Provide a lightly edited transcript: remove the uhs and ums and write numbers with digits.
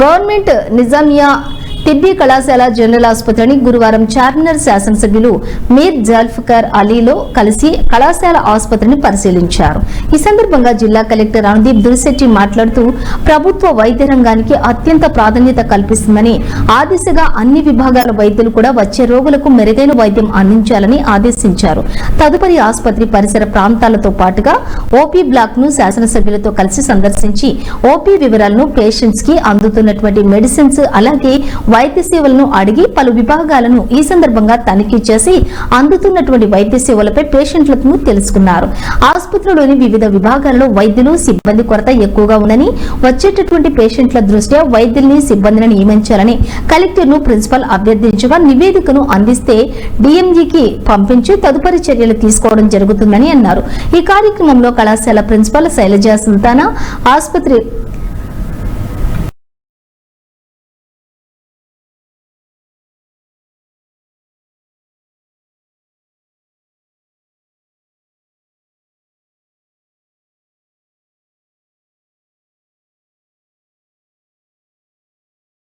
Government Nizamia తిబ్బీ కళాశాల general ఆసుపత్రిని గురువారం చార్మినార్ శాసనసభ్యులు మీర్ జల్ఫకర్ అలీలో కలిసి కళాశాల ఆసుపత్రిని పరిశీలించారు. ఈ సందర్భంగా జిల్లా కలెక్టర్ రణదీప్ దురిశెట్టి మాట్లాడుతూ ప్రభుత్వ వైద్య రంగానికి అత్యంత ప్రాధాన్యత కల్పిస్తుందని, ఆ దిశగా అన్ని విభాగాల వైద్యులు కూడా వచ్చే రోగులకు మెరుగైన వైద్యం అందించాలని ఆదేశించారు. తదుపరి ఆసుపత్రి పరిసర ప్రాంతాలతో పాటుగా ఓపీ బ్లాక్ ను శాసనసభ్యులతో కలిసి సందర్శించి ఓపీ వివరాలను, పేషెంట్స్ కి అందుతున్నటువంటి మెడిసిన్స్ అలాగే వైద్య సేవలను అడిగి పలు విభాగాలను ఈ సందర్భంగా తనిఖీ చేసి అందుతున్నటువంటి వైద్య సేవలపై పేషెంట్లను తెలుసుకున్నారు. ఆసుపత్రిలోని వివిధ విభాగాల్లో వైద్యులు, సిబ్బంది కొరత ఎక్కువగా ఉందని, వచ్చేటటువంటి పేషెంట్ల దృష్ట్యా వైద్యుల్ని, సిబ్బందిని నియమించాలని కలెక్టర్ ను ప్రిన్సిపల్ అభ్యర్థించగా నివేదికను అందిస్తే డిఎంజీకి పంపించి తదుపరి చర్యలు తీసుకోవడం జరుగుతుందని అన్నారు. ఈ కార్యక్రమంలో కళాశాల ప్రిన్సిపల్ శైలజా సుల్తానా, ఆసుపత్రి